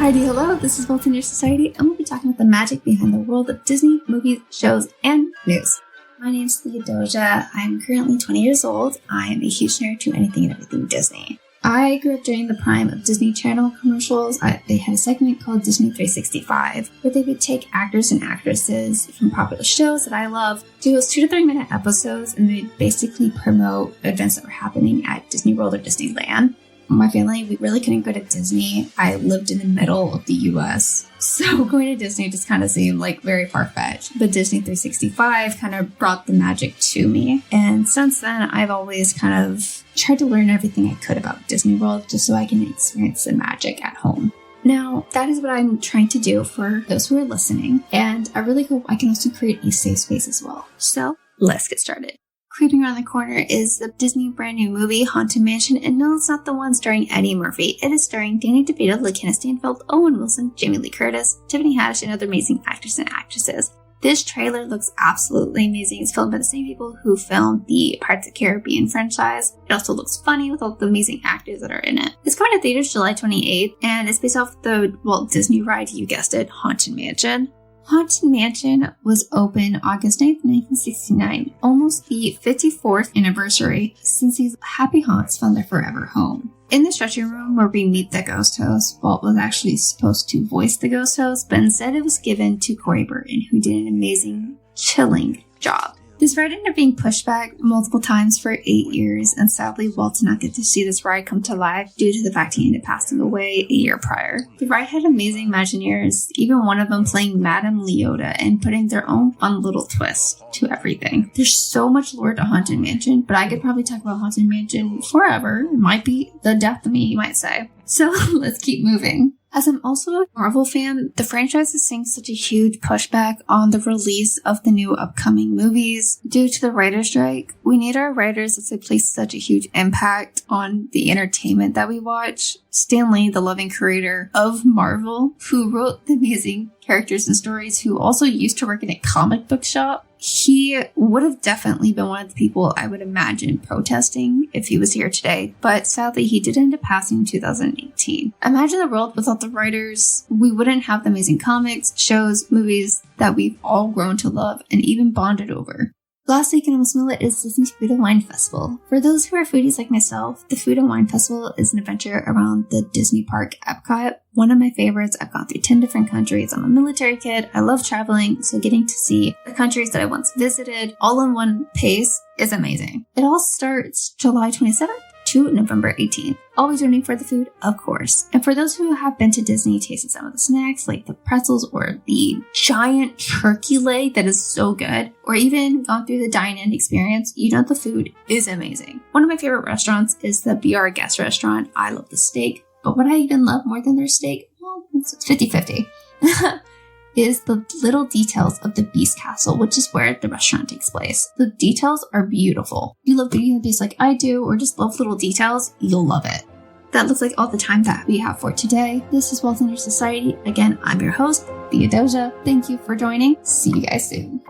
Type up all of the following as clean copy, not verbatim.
Hello, this is Waltineers Society, and we'll be talking about the magic behind the world of Disney, movies, shows, and news. My name is Theodosia. I'm currently 20 years old. I am a huge nerd to anything and everything Disney. I grew up during the prime of Disney Channel commercials. They had a segment called Disney 365, where they would take actors and actresses from popular shows that I love, do those 2 to 3 minute episodes, and they'd basically promote events that were happening at Disney World or Disneyland. My family, we really couldn't go to Disney. I lived in the middle of the US, so going to Disney just kind of seemed like very far-fetched. But Disney 365 kind of brought the magic to me. And since then, I've always kind of tried to learn everything I could about Disney World just so I can experience the magic at home. Now, that is what I'm trying to do for those who are listening, and I really hope I can also create a safe space as well. So, let's get started. Creeping around the corner is the Disney brand new movie, Haunted Mansion, and no, it's not the one starring Eddie Murphy. It is starring Danny DeVito, LaKenna Stanfield, Owen Wilson, Jamie Lee Curtis, Tiffany Haddish, and other amazing actors and actresses. This trailer looks absolutely amazing. It's filmed by the same people who filmed the Pirates of the Caribbean franchise. It also looks funny with all the amazing actors that are in it. It's coming to theaters July 28th, and it's based off the Walt Disney ride, you guessed it, Haunted Mansion. Haunted Mansion was open August 9th, 1969, almost the 54th anniversary since these happy haunts found their forever home. In the stretching room where we meet the ghost host, Walt was actually supposed to voice the ghost host, but instead it was given to Corey Burton, who did an amazing, chilling job. This ride ended up being pushed back multiple times for 8 years, and sadly, Walt did not get to see this ride come to life due to the fact he ended up passing away a year prior. The ride had amazing Imagineers, even one of them playing Madame Leota and putting their own fun little twist to everything. There's so much lore to Haunted Mansion, but I could probably talk about Haunted Mansion forever. It might be the death of me, you might say. So let's keep moving. As I'm also a Marvel fan, the franchise is seeing such a huge pushback on the release of the new upcoming movies. Due to the writer's strike, we need our writers as they place such a huge impact on the entertainment that we watch. Stan Lee, the loving creator of Marvel, who wrote the amazing characters and stories, who also used to work in a comic book shop, he would have definitely been one of the people I would imagine protesting if he was here today, but sadly he did end up passing in 2018. Imagine the world without the writers. We wouldn't have the amazing comics, shows, movies that we've all grown to love and even bonded over. Last week in Wisconsin is Disney's Food and Wine Festival. For those who are foodies like myself, the Food and Wine Festival is an adventure around the Disney park Epcot. One of my favorites. I've gone through 10 different countries. I'm a military kid. I love traveling, so getting to see the countries that I once visited all in one pace is amazing. It all starts July 27th to November 18th. Always rooting for the food, of course. And for those who have been to Disney, tasted some of the snacks like the pretzels or the giant turkey leg that is so good, or even gone through the dine-in experience, you know the food is amazing. One of my favorite restaurants is the BR Guest restaurant. I love the steak, but what I even love more than their steak, well, it's 50-50. Is the little details of the Beast Castle, which is where the restaurant takes place. The details are beautiful. If you love Beauty and the Beast like I do, or just love little details, you'll love it. That looks like all the time that we have for today. This is Waltineers Society. Again, I'm your host, Theodosia. Thank you for joining. See you guys soon.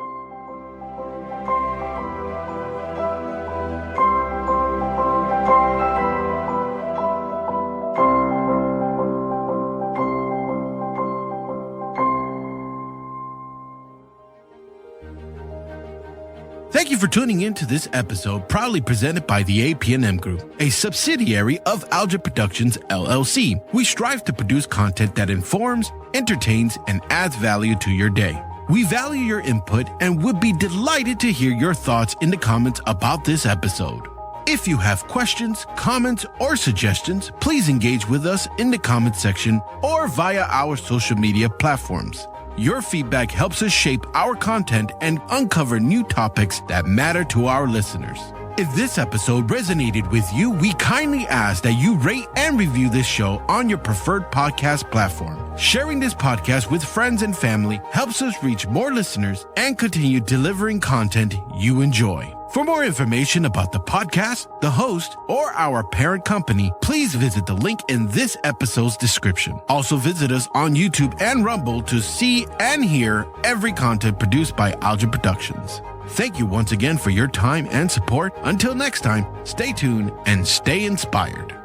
Thank you for tuning in to this episode, proudly presented by the AP&M Group, a subsidiary of Algebra Productions, LLC. We strive to produce content that informs, entertains, and adds value to your day. We value your input and would be delighted to hear your thoughts in the comments about this episode. If you have questions, comments, or suggestions, please engage with us in the comments section or via our social media platforms. Your feedback helps us shape our content and uncover new topics that matter to our listeners. If this episode resonated with you, we kindly ask that you rate and review this show on your preferred podcast platform. Sharing this podcast with friends and family helps us reach more listeners and continue delivering content you enjoy. For more information about the podcast, the host, or our parent company, please visit the link in this episode's description. Also visit us on YouTube and Rumble to see and hear every content produced by Algebra Productions. Thank you once again for your time and support. Until next time, stay tuned and stay inspired.